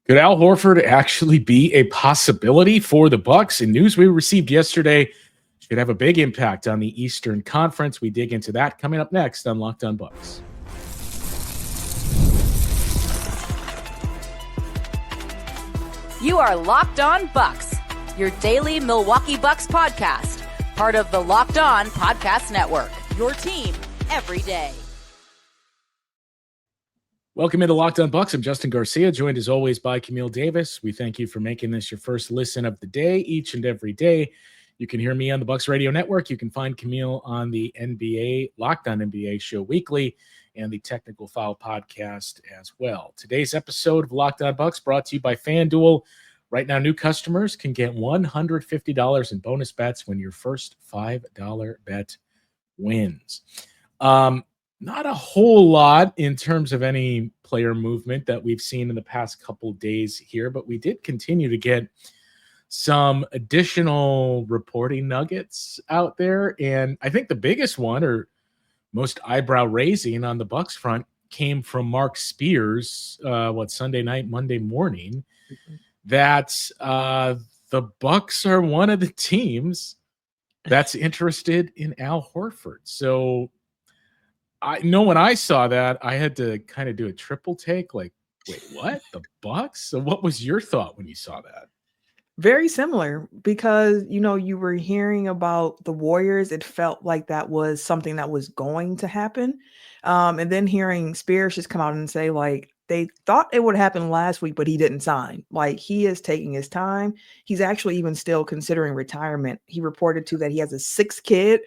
Could Al Horford actually be a possibility for the Bucks? In news we received yesterday, should have a big impact on the Eastern Conference. We dig into that coming up next on Locked On Bucks. You are Locked On Bucks, your daily Milwaukee Bucks podcast, part of the Locked On Podcast Network, your team every day. Welcome into Locked On Bucks. I'm Justin Garcia, joined as always by Camille Davis. We thank you for making this your first listen of the day, each and every day. You can hear me on the Bucks Radio Network. You can find Camille on the NBA, Locked On NBA show weekly, and the Technical Foul podcast as well. Today's episode of Locked On Bucks brought to you by FanDuel. Right now, new customers can get $150 in bonus bets when your first $5 bet wins. Not a whole lot in terms of any player movement that we've seen in the past couple days here, but we did continue to get some additional reporting nuggets out there. And I think the biggest one, or most eyebrow raising on the Bucks front, came from Mark Spears, Sunday night, Monday morning, that the Bucks are one of the teams that's interested in Al Horford. So I know when I saw that, I had to kind of do a triple take, like, wait, what? The Bucks? So what was your thought when you saw that? Very similar, because, you were hearing about the Warriors. It felt like that was something that was going to happen. And then hearing Spears just come out and say, like, they thought it would happen last week, but he didn't sign. Like, he is taking his time. He's actually even still considering retirement. He reported that he has a 6th kid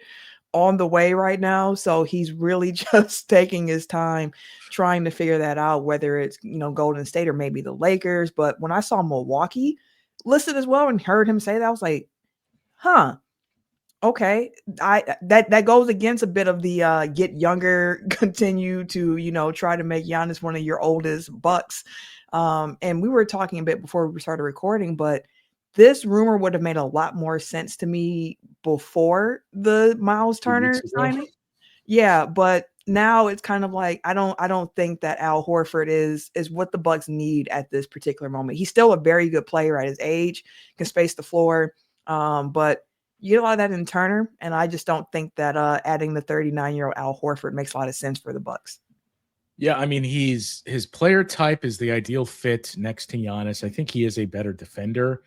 on the way right now. So he's really just taking his time trying to figure that out, whether it's, Golden State or maybe the Lakers. But when I saw Milwaukee listed as well and heard him say that, I was like, okay. That goes against a bit of the get younger, continue to, try to make Giannis one of your oldest Bucks. And we were talking a bit before we started recording, but this rumor would have made a lot more sense to me before the Myles Turner signing. Yeah, but now it's kind of like I don't think that Al Horford is what the Bucks need at this particular moment. He's still a very good player at his age, can space the floor, but you get a lot of that in Turner, and I just don't think that adding the 39-year-old Al Horford makes a lot of sense for the Bucks. Yeah, I mean, his player type is the ideal fit next to Giannis. I think he is a better defender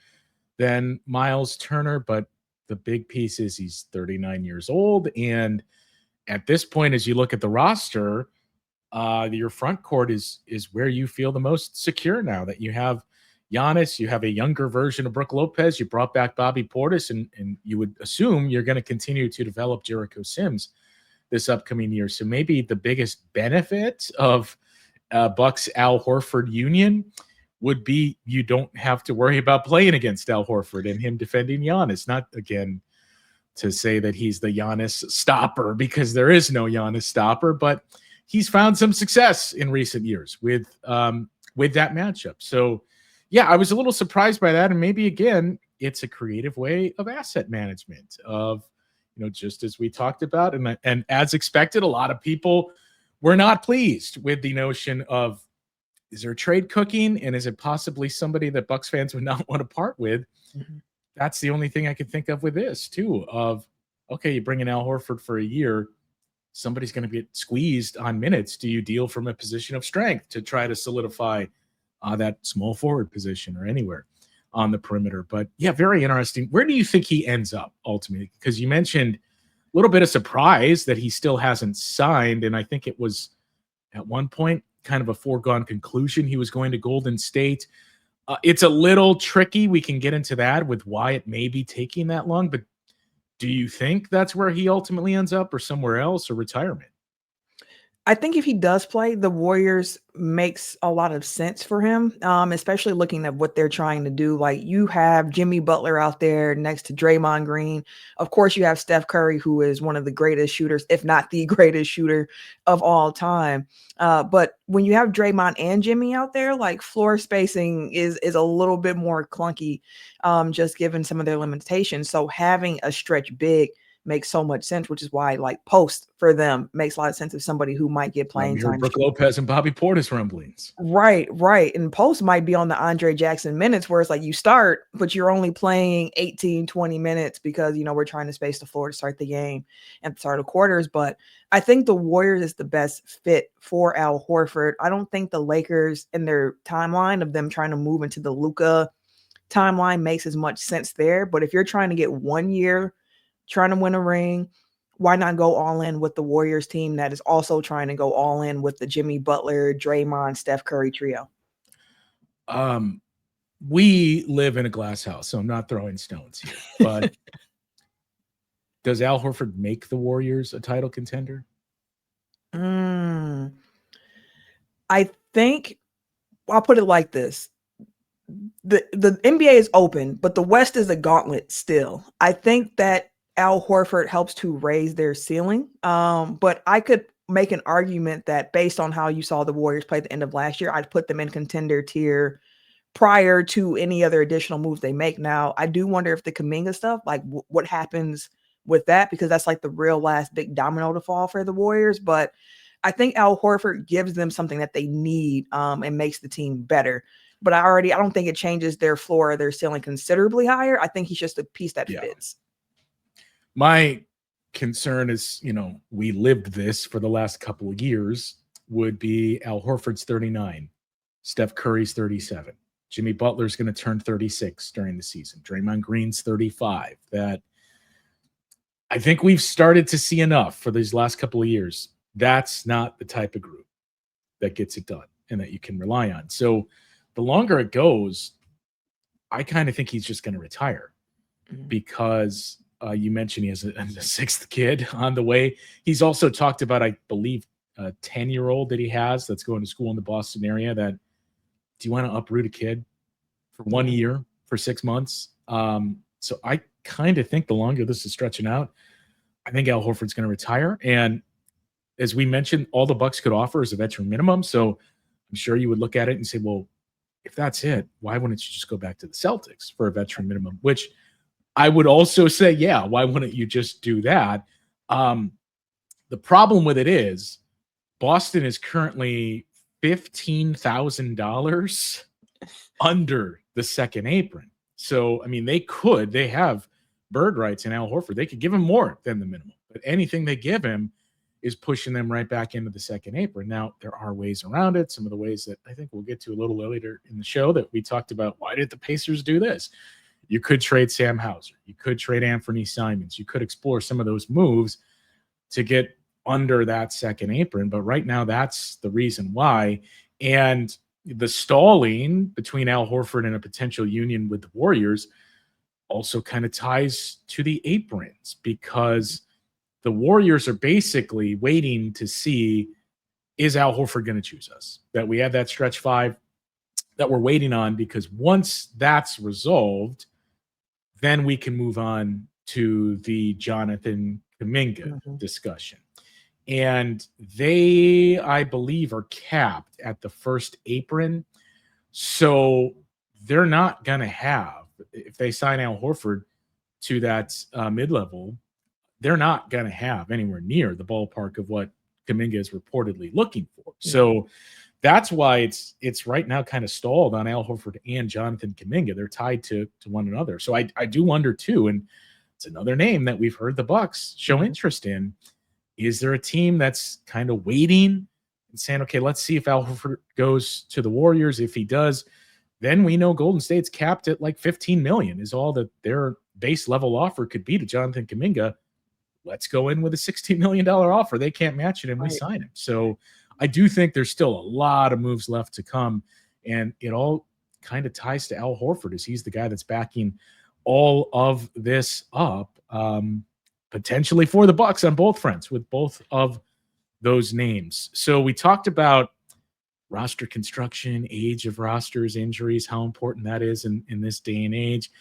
than Myles Turner, but the big piece is he's 39 years old. And at this point, as you look at the roster, your front court is where you feel the most secure now that you have Giannis, you have a younger version of Brook Lopez, you brought back Bobby Portis, and you would assume you're going to continue to develop Jericho Sims this upcoming year. So maybe the biggest benefit of Bucks Al Horford union would be you don't have to worry about playing against Al Horford and him defending Giannis. Not, again, to say that he's the Giannis stopper, because there is no Giannis stopper, but he's found some success in recent years with that matchup. So, yeah, I was a little surprised by that. And maybe, again, it's a creative way of asset management of, just as we talked about. And as expected, a lot of people were not pleased with the notion of, is there a trade cooking, and is it possibly somebody that Bucks fans would not want to part with? Mm-hmm. That's the only thing I could think of with this too, of, okay, you bring in Al Horford for a year, somebody's going to get squeezed on minutes. Do you deal from a position of strength to try to solidify that small forward position or anywhere on the perimeter? But yeah, very interesting. Where do you think he ends up ultimately? Because you mentioned a little bit of surprise that he still hasn't signed. And I think it was at one point kind of a foregone conclusion he was going to Golden State. It's a little tricky. We can get into that with why it may be taking that long. But do you think that's where he ultimately ends up, or somewhere else, or retirement? I think if he does play, the Warriors makes a lot of sense for him, especially looking at what they're trying to do. Like, you have Jimmy Butler out there next to Draymond Green. Of course, you have Steph Curry, who is one of the greatest shooters, if not the greatest shooter of all time. But when you have Draymond and Jimmy out there, like, floor spacing is a little bit more clunky, just given some of their limitations. So having a stretch big makes so much sense, which is why like post for them makes a lot of sense of somebody who might get playing You heard time. Brook Lopez and Bobby Portis rumblings. Right. And post might be on the Andre Jackson minutes where it's like you start, but you're only playing 18, 20 minutes because, we're trying to space the floor to start the game and start the quarters. But I think the Warriors is the best fit for Al Horford. I don't think the Lakers and their timeline of them trying to move into the Luka timeline makes as much sense there. But if you're trying to get 1 year, trying to win a ring, why not go all in with the Warriors team that is also trying to go all in with the Jimmy Butler, Draymond, Steph Curry trio? We live in a glass house, so I'm not throwing stones here. But does Al Horford make the Warriors a title contender? I think I'll put it like this. The NBA is open, but the West is a gauntlet still. I think that Al Horford helps to raise their ceiling. But I could make an argument that based on how you saw the Warriors play at the end of last year, I'd put them in contender tier prior to any other additional moves they make. Now, I do wonder if the Kuminga stuff, like what happens with that, because that's like the real last big domino to fall for the Warriors. But I think Al Horford gives them something that they need and makes the team better. But I don't think it changes their floor or their ceiling considerably higher. I think he's just a piece that fits. My concern is, we lived this for the last couple of years, would be Al Horford's 39, Steph Curry's 37, Jimmy Butler's going to turn 36 during the season, Draymond Green's 35. That I think we've started to see enough for these last couple of years. That's not the type of group that gets it done and that you can rely on. So the longer it goes, I kind of think he's just going to retire because you mentioned he has a sixth kid on the way. He's also talked about, I believe, a 10-year-old that he has that's going to school in the Boston area. That, do you want to uproot a kid for 1 year, for 6 months? So I kind of think the longer this is stretching out, I think Al Horford's going to retire. And as we mentioned, all the Bucks could offer is a veteran minimum. So I'm sure you would look at it and say, well, if that's it, why wouldn't you just go back to the Celtics for a veteran minimum? Which I would also say, yeah, why wouldn't you just do that? The problem with it is Boston is currently $15,000 under the second apron. So, I mean, they have bird rights in Al Horford. They could give him more than the minimum, but anything they give him is pushing them right back into the second apron. Now, there are ways around it. Some of the ways that I think we'll get to a little later in the show that we talked about. Why did the Pacers do this? You could trade Sam Hauser. You could trade Anthony Simons. You could explore some of those moves to get under that second apron. But right now, that's the reason why. And the stalling between Al Horford and a potential union with the Warriors also kind of ties to the aprons, because the Warriors are basically waiting to see, is Al Horford going to choose us? That we have that stretch five that we're waiting on, because once that's resolved, then we can move on to the Jonathan Kuminga discussion. And they, I believe, are capped at the first apron. So they're not going to have, if they sign Al Horford to that mid-level, they're not going to have anywhere near the ballpark of what Kuminga is reportedly looking for. So that's why it's right now kind of stalled on Al Horford and Jonathan Kuminga. They're tied to one another. So I do wonder too, and it's another name that we've heard the Bucks show interest in. Is there a team that's kind of waiting and saying, okay, let's see if Al Horford goes to the Warriors. If he does, then we know Golden State's capped at like $15 million is all that their base level offer could be to Jonathan Kuminga. Let's go in with a $16 million offer. They can't match it, and we sign him. So I do think there's still a lot of moves left to come, and it all kind of ties to Al Horford, as he's the guy that's backing all of this up, potentially for the Bucks on both fronts with both of those names. So we talked about roster construction, age of rosters, injuries, how important that is in this day and age.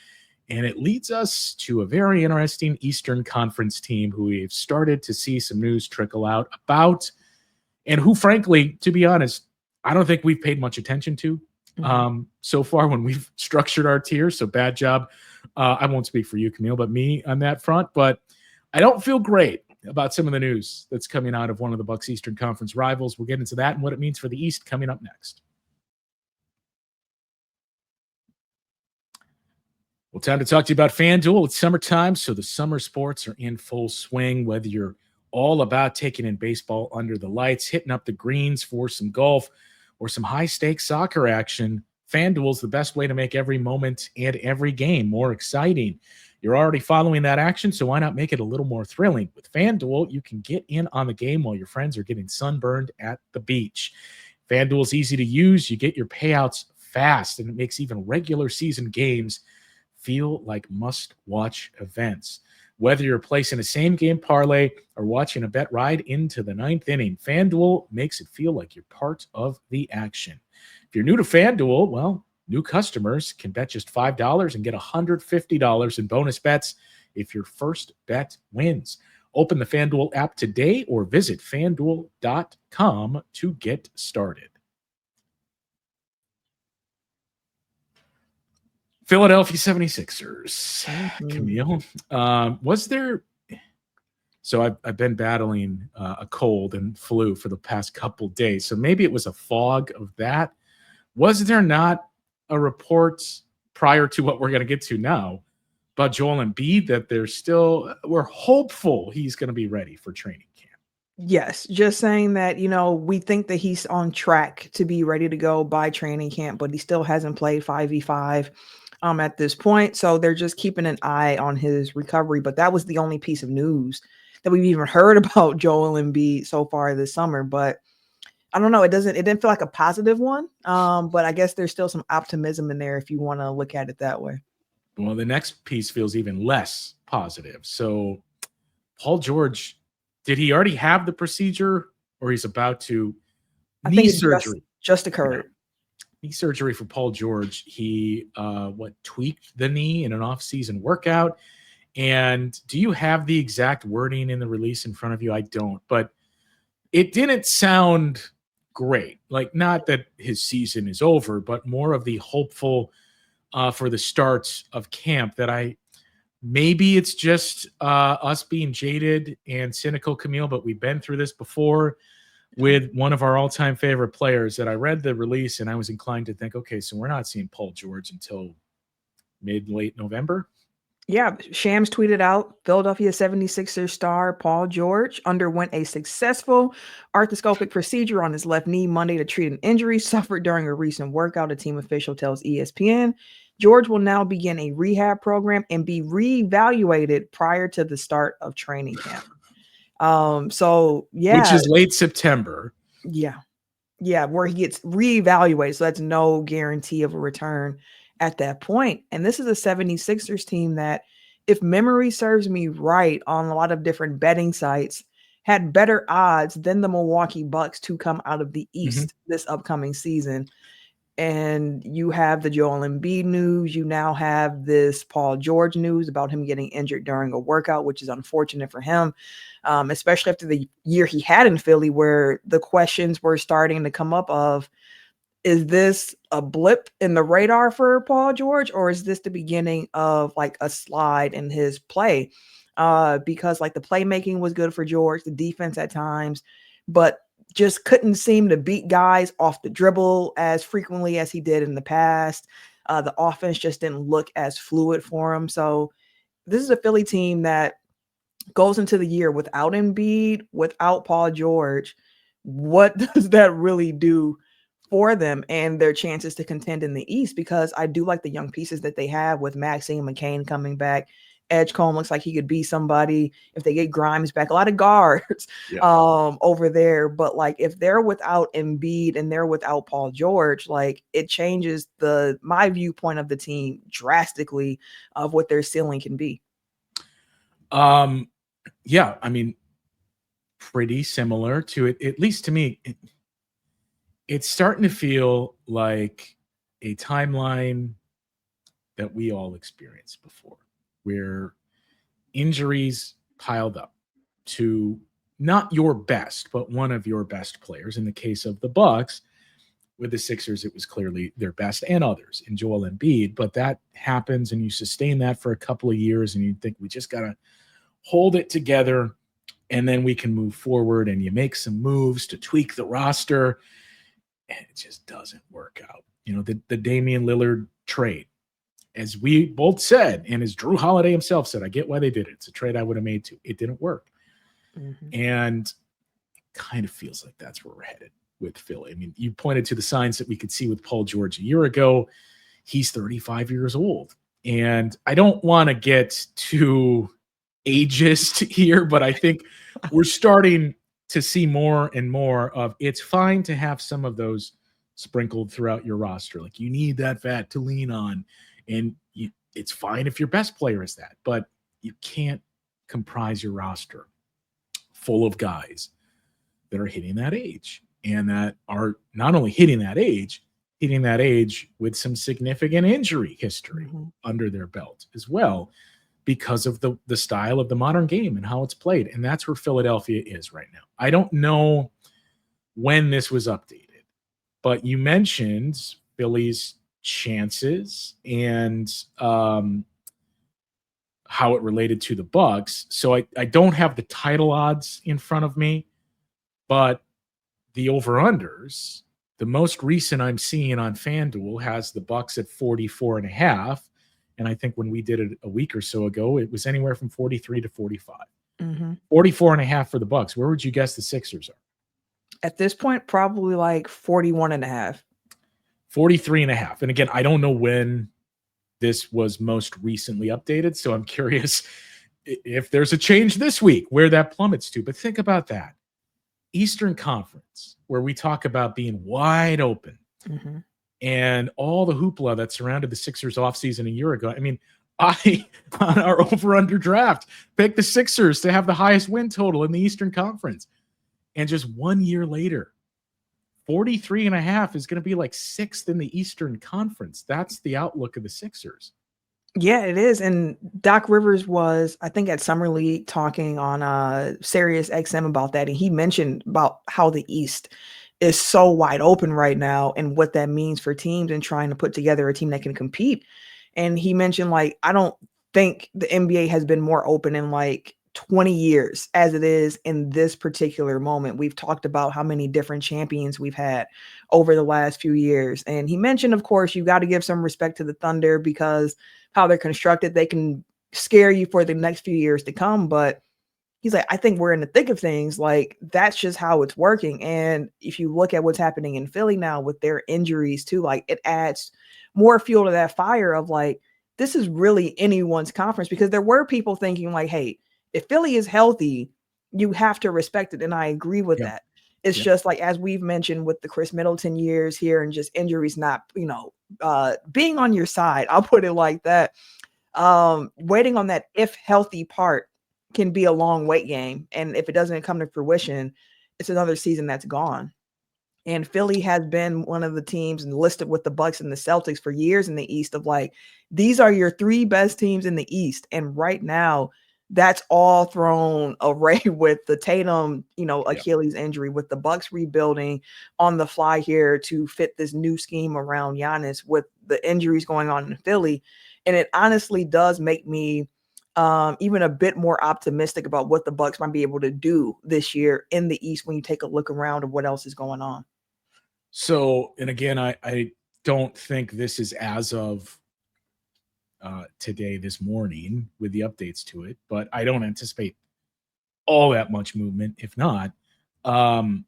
And it leads us to a very interesting Eastern Conference team who we've started to see some news trickle out about, and who, frankly, to be honest, I don't think we've paid much attention to so far when we've structured our tiers. So bad job. I won't speak for you, Camille, but me on that front. But I don't feel great about some of the news that's coming out of one of the Bucks Eastern Conference rivals. We'll get into that and what it means for the East coming up next. Well, time to talk to you about FanDuel. It's summertime, so the summer sports are in full swing, whether you're all about taking in baseball under the lights, hitting up the greens for some golf, or some high-stakes soccer action. FanDuel's the best way to make every moment and every game more exciting. You're already following that action, so why not make it a little more thrilling? With FanDuel, you can get in on the game while your friends are getting sunburned at the beach. FanDuel's easy to use. You get your payouts fast, and it makes even regular season games feel like must-watch events. Whether you're placing a same-game parlay or watching a bet ride into the ninth inning, FanDuel makes it feel like you're part of the action. If you're new to FanDuel, well, new customers can bet just $5 and get $150 in bonus bets if your first bet wins. Open the FanDuel app today or visit FanDuel.com to get started. Philadelphia 76ers, Camille. Was there – so I've been battling a cold and flu for the past couple days, so maybe it was a fog of that. Was there not a report prior to what we're going to get to now about Joel Embiid that we're hopeful he's going to be ready for training camp? Yes, just saying that, we think that he's on track to be ready to go by training camp, but he still hasn't played 5v5 at this point. So they're just keeping an eye on his recovery. But that was the only piece of news that we've even heard about Joel Embiid so far this summer. But I don't know. It didn't feel like a positive one. But I guess there's still some optimism in there if you want to look at it that way. Well, the next piece feels even less positive. So Paul George, did he already have the procedure or he's about to? Knee surgery just occurred. Knee surgery for Paul George. He tweaked the knee in an off-season workout. And do you have the exact wording in the release in front of you? I don't, but it didn't sound great. Like, not that his season is over, but more of the hopeful for the start of camp that maybe it's just us being jaded and cynical, Camille, but we've been through this before with one of our all-time favorite players that I read the release and I was inclined to think, okay, so we're not seeing Paul George until late November. Yeah, Shams tweeted out, Philadelphia 76ers star Paul George underwent a successful arthroscopic procedure on his left knee Monday to treat an injury suffered during a recent workout, a team official tells ESPN. George will now begin a rehab program and be reevaluated prior to the start of training camp. Which is late September. Yeah, where he gets reevaluated. So that's no guarantee of a return at that point. And this is a 76ers team that, if memory serves me right, on a lot of different betting sites, had better odds than the Milwaukee Bucks to come out of the East this upcoming season. And you have the Joel Embiid news. You now have this Paul George news about him getting injured during a workout, which is unfortunate for him, especially after the year he had in Philly, where the questions were starting to come up of, is this a blip in the radar for Paul George, or is this the beginning of like a slide in his play? Because like the playmaking was good for George, the defense at times, but just couldn't seem to beat guys off the dribble as frequently as he did in the past. The offense just didn't look as fluid for him. So this is a Philly team that goes into the year without Embiid, without Paul George. What does that really do for them and their chances to contend in the East? Because I do like the young pieces that they have with Maxine McCain coming back. Edgecombe looks like he could be somebody if they get Grimes back. A lot of guards over there. But like, if they're without Embiid and they're without Paul George, like, it changes my viewpoint of the team drastically of what their ceiling can be. Yeah, I mean, pretty similar to it, at least to me. It's starting to feel like a timeline that we all experienced before, where injuries piled up to not your best, but one of your best players. In the case of the Bucks, with the Sixers, it was clearly their best, and others in Joel Embiid. But that happens, and you sustain that for a couple of years, and you think, we just got to hold it together, and then we can move forward, and you make some moves to tweak the roster, and it just doesn't work out. The Damian Lillard trade, as we both said, and as Drew Holiday himself said, I get why they did it. It's a trade I would have made too. It didn't work. Mm-hmm. And it kind of feels like that's where we're headed with Philly. I mean, you pointed to the signs that we could see with Paul George a year ago. He's 35 years old. And I don't want to get too ageist here, but I think we're starting to see more and more of it's fine to have some of those sprinkled throughout your roster. Like, you need that vet to lean on. And it's fine if your best player is that, but you can't comprise your roster full of guys that are hitting that age and that are not only hitting that age with some significant injury history under their belt as well, because of the style of the modern game and how it's played. And that's where Philadelphia is right now. I don't know when this was updated, but you mentioned Philly's chances and how it related to the Bucks. So I don't have the title odds in front of me, but the over-unders, the most recent I'm seeing on FanDuel has the Bucks at 44.5. And I think when we did it a week or so ago, it was anywhere from 43 to 45. 44.5 for the Bucks. Where would you guess the Sixers are? At this point, probably like 41.5. 43.5. And again, I don't know when this was most recently updated, so I'm curious if there's a change this week where that plummets to. But think about that. Eastern Conference, where we talk about being wide open and all the hoopla that surrounded the Sixers offseason a year ago. I mean, I, on our over-under draft, picked the Sixers to have the highest win total in the Eastern Conference. And just 1 year later, 43.5 is going to be like sixth in the Eastern Conference. That's the outlook of the Sixers. Yeah, it is. And Doc Rivers was, I think, at Summer League talking on Sirius XM about that. And he mentioned about how the East is so wide open right now and what that means for teams and trying to put together a team that can compete. And he mentioned, like, I don't think the NBA has been more open in like 20 years as it is in this particular moment. We've talked about how many different champions we've had over the last few years. And he mentioned, of course, you got to give some respect to the Thunder because how they're constructed, they can scare you for the next few years to come. But he's like, I think we're in the thick of things. Like, that's just how it's working. And if you look at what's happening in Philly now with their injuries too, like, it adds more fuel to that fire of like, this is really anyone's conference, because there were people thinking like, hey, if Philly is healthy, you have to respect it. And I agree with that. It's just like, as we've mentioned with the Chris Middleton years here and just injuries not, being on your side, I'll put it like that. Waiting on that if healthy part can be a long wait game. And if it doesn't come to fruition, it's another season that's gone. And Philly has been one of the teams and listed with the Bucks and the Celtics for years in the East of like, these are your three best teams in the East. And right now, that's all thrown away with the Tatum, Achilles injury, with the Bucks rebuilding on the fly here to fit this new scheme around Giannis with the injuries going on in Philly. And it honestly does make me even a bit more optimistic about what the Bucks might be able to do this year in the East when you take a look around of what else is going on. So, and again, I don't think this is as of today, this morning, with the updates to it, but I don't anticipate all that much movement. If not, the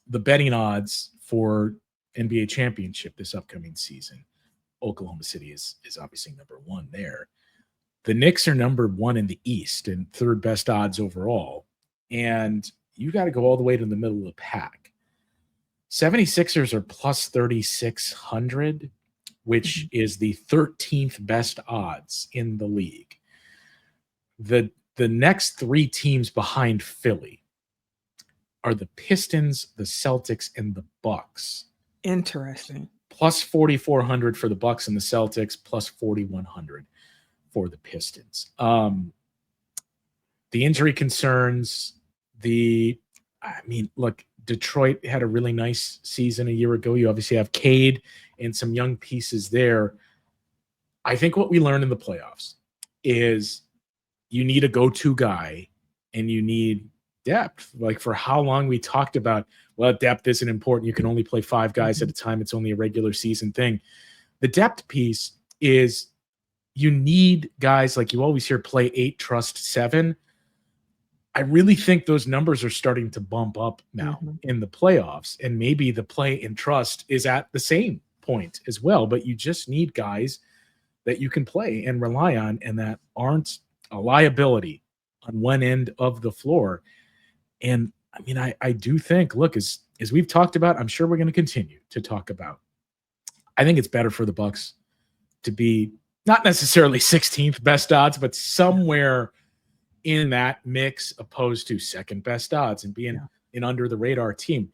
betting odds for NBA championship this upcoming season, Oklahoma City is obviously number one there. The Knicks are number one in the East and third best odds overall. And you got to go all the way to the middle of the pack. 76ers are plus 3,600, which is the 13th best odds in the league. The next three teams behind Philly are the Pistons, the Celtics, and the Bucks. Interesting. Plus 4,400 for the Bucks and the Celtics, plus 4,100 for the Pistons. The injury concerns, look, Detroit had a really nice season a year ago. You obviously have Cade and some young pieces there. I think what we learned in the playoffs is you need a go-to guy and you need depth. Like for how long we talked about, well, depth isn't important. You can only play 5 guys at a time. It's only a regular season thing. The depth piece is you need guys like you always hear play 8, trust 7. I really think those numbers are starting to bump up now in the playoffs, and maybe the play and trust is at the same point as well, but you just need guys that you can play and rely on and that aren't a liability on one end of the floor. And I mean, I do think, look, as we've talked about, I'm sure we're going to continue to talk about, I think it's better for the Bucks to be not necessarily 16th best odds, but somewhere in that mix opposed to second best odds and being an under the radar team.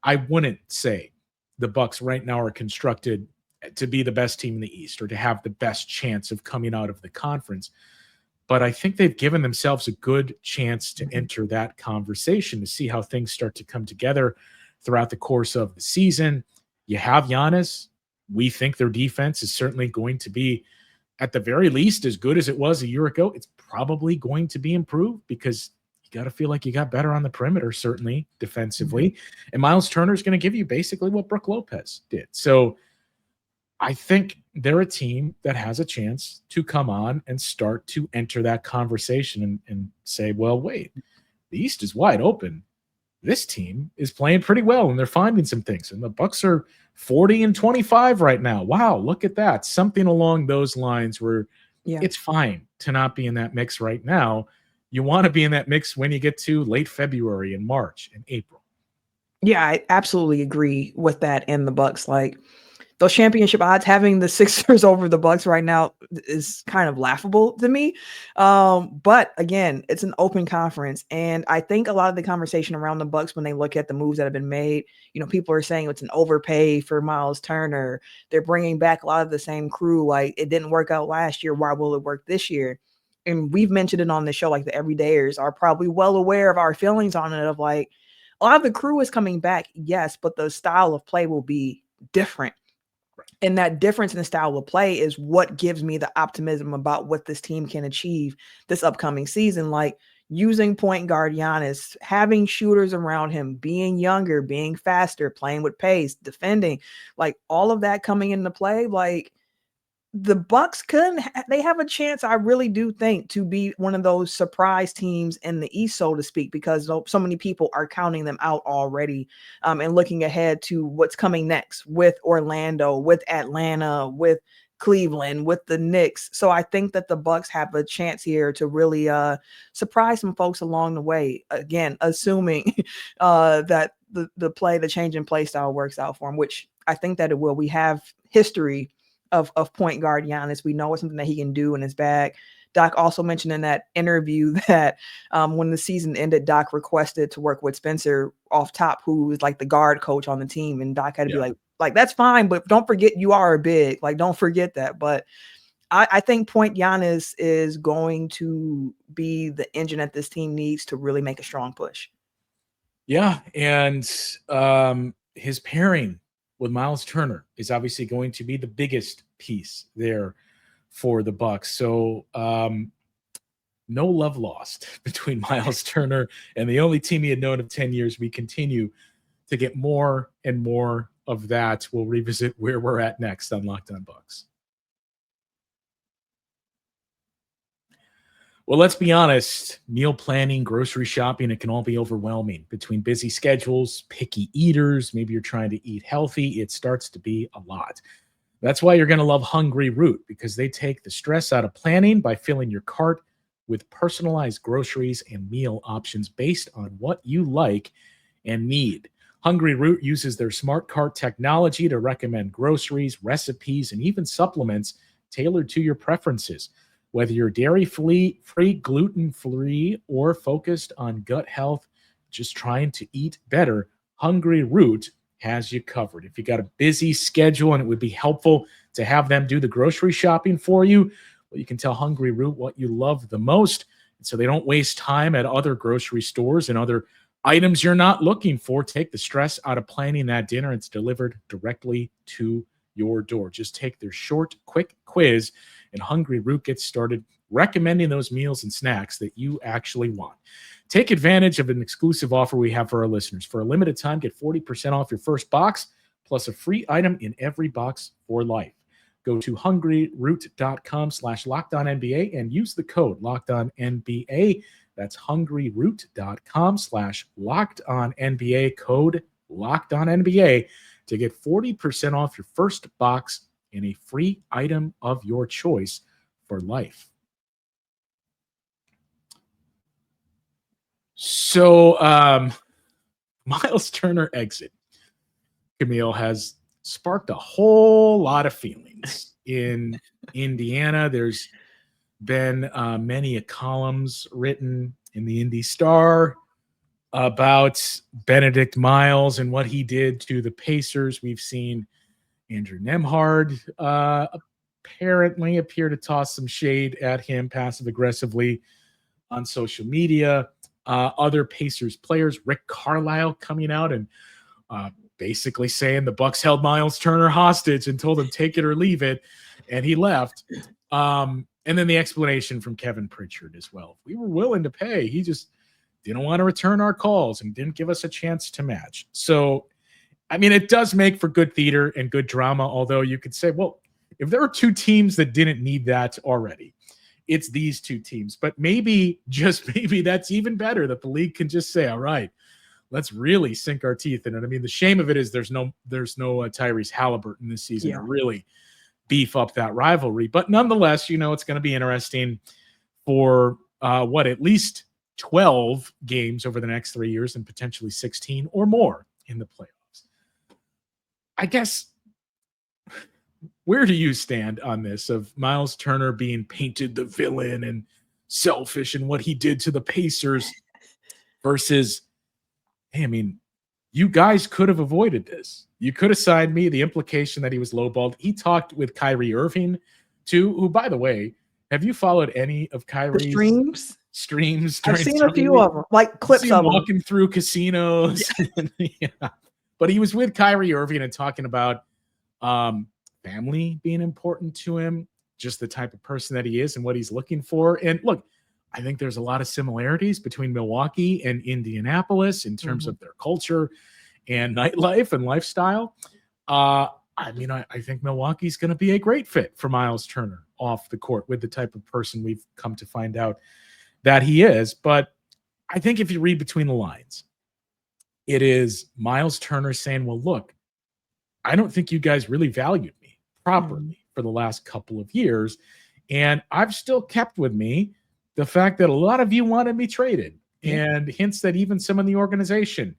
I wouldn't say the Bucks right now are constructed to be the best team in the East or to have the best chance of coming out of the conference. But I think they've given themselves a good chance to enter that conversation to see how things start to come together throughout the course of the season. You have Giannis. We think their defense is certainly going to be, at the very least, as good as it was a year ago. It's probably going to be improved because you got to feel like you got better on the perimeter, certainly defensively. And Myles Turner is going to give you basically what Brook Lopez did. So I think they're a team that has a chance to come on and start to enter that conversation and say, well, wait, the East is wide open. This team is playing pretty well and they're finding some things. And the Bucks are 40-25 right now. Wow, look at that. Something along those lines where it's fine to not be in that mix right now. You want to be in that mix when you get to late February and March and April. Yeah, I absolutely agree with that. And the Bucks, like those championship odds, having the Sixers over the Bucks right now is kind of laughable to me. But again, it's an open conference. And I think a lot of the conversation around the Bucks, when they look at the moves that have been made, you know, people are saying it's an overpay for Myles Turner. They're bringing back a lot of the same crew. Like it didn't work out last year. Why will it work this year? And we've mentioned it on the show, like the everydayers are probably well aware of our feelings on it, of like a lot of the crew is coming back. Yes, but the style of play will be different. And that difference in the style of play is what gives me the optimism about what this team can achieve this upcoming season. Like using point guard Giannis, having shooters around him, being younger, being faster, playing with pace, defending, like all of that coming into play. Like the Bucks they have a chance, I really do think, to be one of those surprise teams in the East, so to speak, because so many people are counting them out already, and looking ahead to what's coming next with Orlando, with Atlanta, with Cleveland, with the Knicks. So I think that the Bucks have a chance here to really surprise some folks along the way. Again, assuming that the change in play style works out for them, which I think that it will. We have history of point guard Giannis. We know it's something that he can do in his bag. Doc also mentioned in that interview that when the season ended, Doc requested to work with Spencer off top, who is like the guard coach on the team. And Doc had to be like, that's fine, but don't forget you are a big, like, don't forget that. But I think point Giannis is going to be the engine that this team needs to really make a strong push. Yeah. And his pairing with Myles Turner is obviously going to be the biggest piece there for the Bucks. So no love lost between Myles Turner and the only team he had known of 10 years. We continue to get more and more of that. We'll revisit where we're at next on Locked On Bucks. Well, let's be honest, meal planning, grocery shopping, it can all be overwhelming. Between busy schedules, picky eaters, maybe you're trying to eat healthy, it starts to be a lot. That's why you're going to love Hungry Root, because they take the stress out of planning by filling your cart with personalized groceries and meal options based on what you like and need. Hungry Root uses their smart cart technology to recommend groceries, recipes, and even supplements tailored to your preferences. Whether you're dairy-free, gluten-free, or focused on gut health, just trying to eat better, Hungry Root has you covered. If you got a busy schedule and it would be helpful to have them do the grocery shopping for you, well, you can tell Hungry Root what you love the most, so they don't waste time at other grocery stores and other items you're not looking for. Take the stress out of planning that dinner. It's delivered directly to your door. Just take their short, quick quiz, and Hungry Root gets started recommending those meals and snacks that you actually want. Take advantage of an exclusive offer we have for our listeners. For a limited time, get 40% off your first box plus a free item in every box for life. Go to hungryroot.com/LockedOnNBA and use the code LockedOnNBA. That's hungryroot.com/LockedOnNBA, code LockedOnNBA, to get 40% off your first box and a free item of your choice for life. So, Myles Turner exit, Camille, has sparked a whole lot of feelings in Indiana. There's been many columns written in the Indy Star about Benedict Miles and what he did to the Pacers. We've seen Andrew Nemhard apparently appear to toss some shade at him passive aggressively on social media. Other Pacers players, Rick Carlisle, coming out and basically saying the Bucks held Myles Turner hostage and told him take it or leave it, and he left. And then the explanation from Kevin Pritchard as well. We were willing to pay. He just didn't want to return our calls and didn't give us a chance to match. So, I mean, it does make for good theater and good drama, although you could say, well, if there were two teams that didn't need that already, it's these two teams. But maybe, just maybe, that's even better, that the league can just say, all right, let's really sink our teeth in it. I mean, the shame of it is there's no Tyrese Halliburton this season to really beef up that rivalry. But nonetheless, you know, it's going to be interesting for at least 12 games over the next 3 years and potentially 16 or more in the playoffs. I guess, where do you stand on this of Myles Turner being painted the villain and selfish and what he did to the Pacers versus, hey, I mean, you guys could have avoided this. You could have signed me. The implication that he was lowballed. He talked with Kyrie Irving too, who, by the way, have you followed any of Kyrie's streams? I've seen a few of them, like clips of him walking through casinos. Yeah. But he was with Kyrie Irving and talking about family being important to him, just the type of person that he is and what he's looking for. And look, I think there's a lot of similarities between Milwaukee and Indianapolis in terms of their culture and nightlife and lifestyle. I mean, I think Milwaukee's going to be a great fit for Myles Turner off the court with the type of person we've come to find out that he is. But I think if you read between the lines, it is Myles Turner saying, well, look, I don't think you guys really valued me properly for the last couple of years. And I've still kept with me the fact that a lot of you wanted me traded, and hints that even some in the organization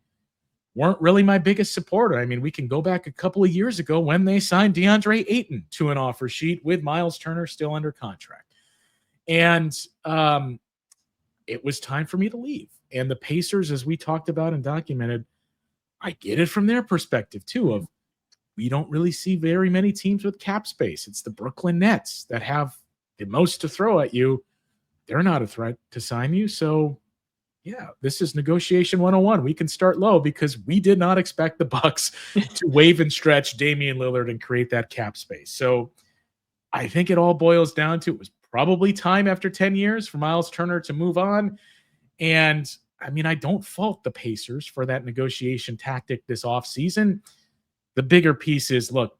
weren't really my biggest supporter. I mean, we can go back a couple of years ago when they signed DeAndre Ayton to an offer sheet with Myles Turner still under contract. And it was time for me to leave. And the Pacers, as we talked about and documented, I get it from their perspective too, of we don't really see very many teams with cap space. It's the Brooklyn Nets that have the most to throw at you. They're not a threat to sign you. So yeah, this is negotiation 101. We can start low because we did not expect the Bucks to wave and stretch Damian Lillard and create that cap space. So I think it all boils down to, it was probably time after 10 years for Myles Turner to move on. And I mean, I don't fault the Pacers for that negotiation tactic this offseason. The bigger piece is, look,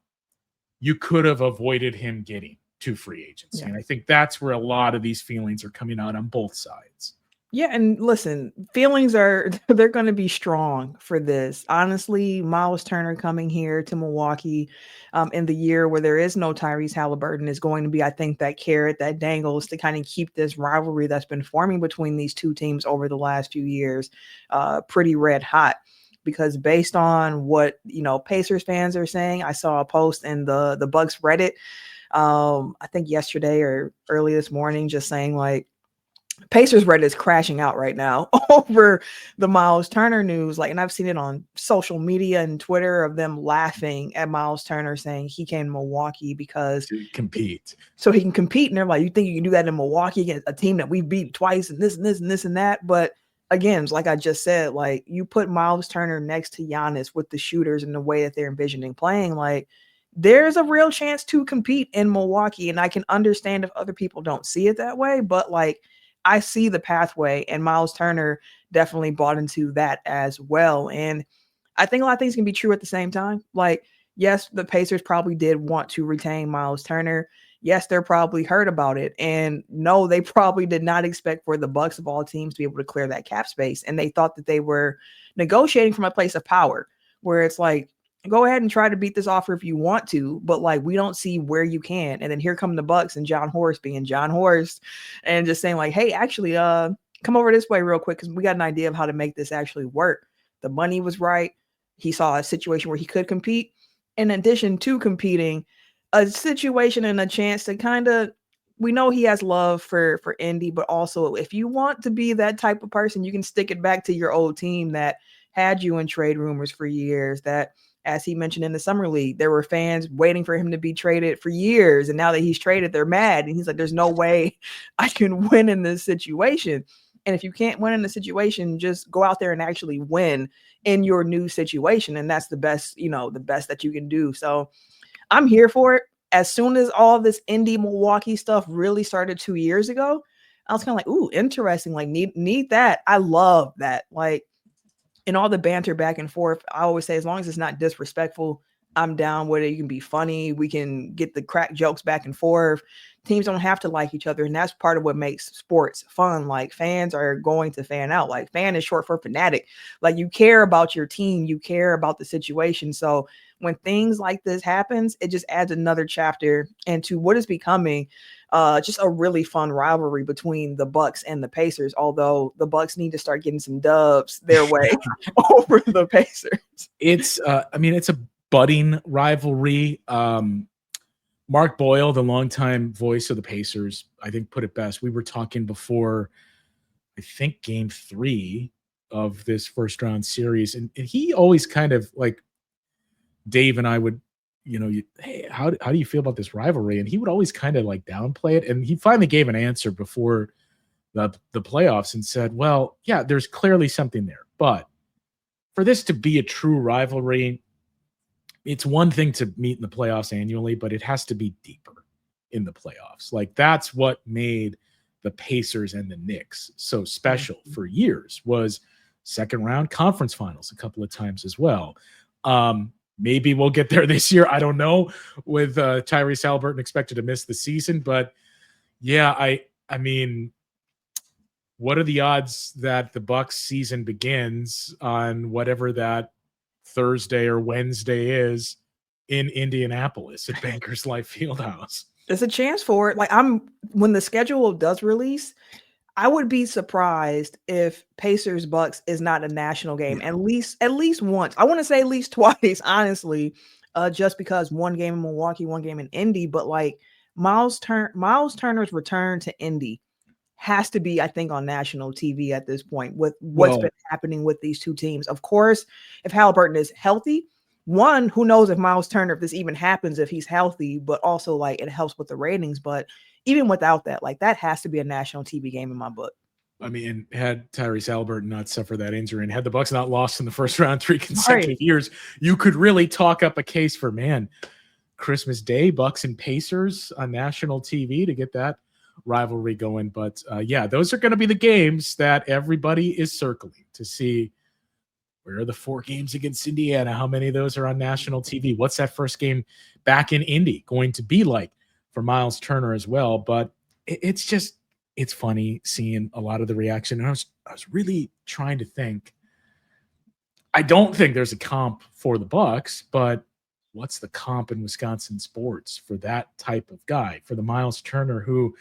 you could have avoided him getting to free agency. And I think that's where a lot of these feelings are coming out on both sides. Yeah, and listen, feelings they're going to be strong for this. Honestly, Myles Turner coming here to Milwaukee in the year where there is no Tyrese Halliburton is going to be, I think, that carrot that dangles to kind of keep this rivalry that's been forming between these two teams over the last few years pretty red hot. Because based on what, you know, Pacers fans are saying, I saw a post in the Bucks Reddit, I think yesterday or early this morning, just saying like, Pacers Reddit is crashing out right now over the Myles Turner news. Like, and I've seen it on social media and Twitter of them laughing at Myles Turner saying he came to Milwaukee because to compete. So he can compete. And they're like, you think you can do that in Milwaukee against a team that we beat twice and this and this and this and that. But again, like I just said, like you put Myles Turner next to Giannis with the shooters and the way that they're envisioning playing, like there's a real chance to compete in Milwaukee. And I can understand if other people don't see it that way, but like I see the pathway, and Myles Turner definitely bought into that as well. And I think a lot of things can be true at the same time. Like, yes, the Pacers probably did want to retain Myles Turner. Yes, they're probably hurt about it. And no, they probably did not expect for the Bucks of all teams to be able to clear that cap space. And they thought that they were negotiating from a place of power where it's like, go ahead and try to beat this offer if you want to, but like we don't see where you can. And then here come the Bucks and John Horst being John Horst and just saying like, hey, actually, come over this way real quick because we got an idea of how to make this actually work. The money was right. He saw a situation where he could compete. In addition to competing, a situation and a chance to kind of, we know he has love for Indy, but also if you want to be that type of person, you can stick it back to your old team that had you in trade rumors for years, that, as he mentioned in the summer league, there were fans waiting for him to be traded for years. And now that he's traded, they're mad. And he's like, there's no way I can win in this situation. And if you can't win in the situation, just go out there and actually win in your new situation. And that's the best, the best that you can do. So I'm here for it. As soon as all this Indy Milwaukee stuff really started 2 years ago, I was kind of like, ooh, interesting. Like need that. I love that. Like, and all the banter back and forth, I always say, as long as it's not disrespectful, I'm down with it. You can be funny. We can get the crack jokes back and forth. Teams don't have to like each other. And that's part of what makes sports fun. Like fans are going to fan out. Like fan is short for fanatic. Like you care about your team. You care about the situation. So when things like this happens, it just adds another chapter into what is becoming just a really fun rivalry between the Bucks and the Pacers. Although the Bucks need to start getting some dubs their way over the Pacers. It's it's a budding rivalry. Mark Boyle, the longtime voice of the Pacers, I think put it best. We were talking before, I think, game 3 of this first round series. And he always kind of like Dave and I would, hey, how do you feel about this rivalry? And he would always kind of like downplay it. And he finally gave an answer before the playoffs and said, well, yeah, there's clearly something there. But for this to be a true rivalry, it's one thing to meet in the playoffs annually, but it has to be deeper in the playoffs. Like that's what made the Pacers and the Knicks so special for years, was second round conference finals a couple of times as well. Maybe we'll get there this year. I don't know, with Tyrese Haliburton expected to miss the season, but yeah, I mean, what are the odds that the Bucks season begins on whatever that Thursday or Wednesday is in Indianapolis at Bankers Life Fieldhouse? There's a chance for it. Like when the schedule does release, I would be surprised if Pacers Bucks is not a national game at least once. I want to say at least twice, honestly, just because one game in Milwaukee, one game in Indy. But like Myles Turner's return to Indy has to be, I think, on national TV at this point with what's been happening with these two teams. Of course, if Haliburton is healthy, one, who knows if Myles Turner, if this even happens, if he's healthy, but also like it helps with the ratings. But even without that, like that has to be a national TV game in my book. I mean, had Tyrese Haliburton not suffered that injury and had the Bucks not lost in the first round 3 consecutive years, you could really talk up a case for, man, Christmas Day, Bucks and Pacers on national TV to get that rivalry going. But yeah, those are going to be the games that everybody is circling to see. Where are the 4 games against Indiana? How many of those are on national TV? What's that first game back in Indy going to be like for Myles Turner as well? But it's funny seeing a lot of the reaction. And I was really trying to think. I don't think there's a comp for the Bucks, but what's the comp in Wisconsin sports for that type of guy, for the Myles Turner who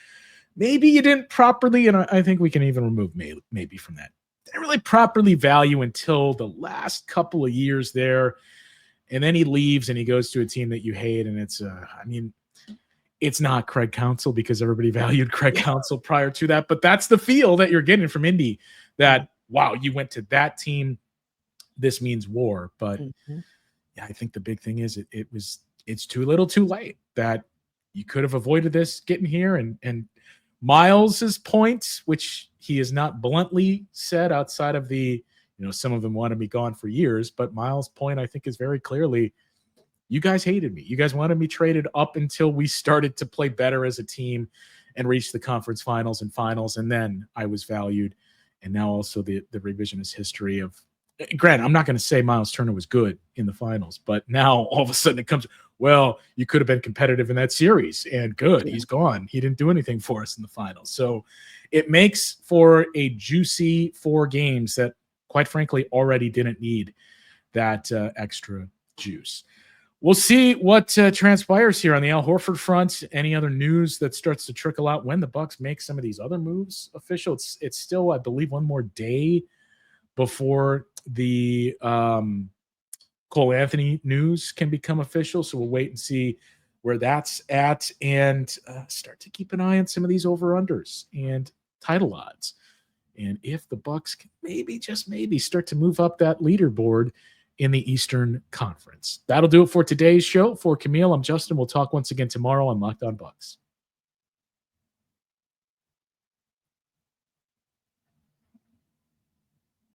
maybe you didn't properly, and I think we can even remove maybe from that, didn't really properly value until the last couple of years there. And then he leaves and he goes to a team that you hate. And it's, it's not Craig Counsell, because everybody valued Craig Counsell prior to that. But that's the feel that you're getting from Indy, that, wow, you went to that team. This means war. But yeah, I think the big thing is it's too little too late, that you could have avoided this getting here. And Miles's points, which he has not bluntly said outside of the, some of them want to be gone for years, but Miles' point, I think, is very clearly, You guys hated me. You guys wanted me traded up until we started to play better as a team and reach the conference finals and finals. And then I was valued. And now also the revisionist history of, granted, I'm not going to say Myles Turner was good in the finals, but now all of a sudden it comes, well, you could have been competitive in that series, and good. He's gone. He didn't do anything for us in the finals. So it makes for a juicy 4 games that, quite frankly, already didn't need that extra juice. We'll see what transpires here on the Al Horford front. Any other news that starts to trickle out when the Bucks make some of these other moves official? It's still, I believe, one more day before the Cole Anthony news can become official. So we'll wait and see where that's at, and start to keep an eye on some of these over-unders and title odds. And if the Bucks can maybe, just maybe, start to move up that leaderboard in the Eastern Conference. That'll do it for today's show. For Camille, I'm Justin. We'll talk once again tomorrow on Locked On Bucks.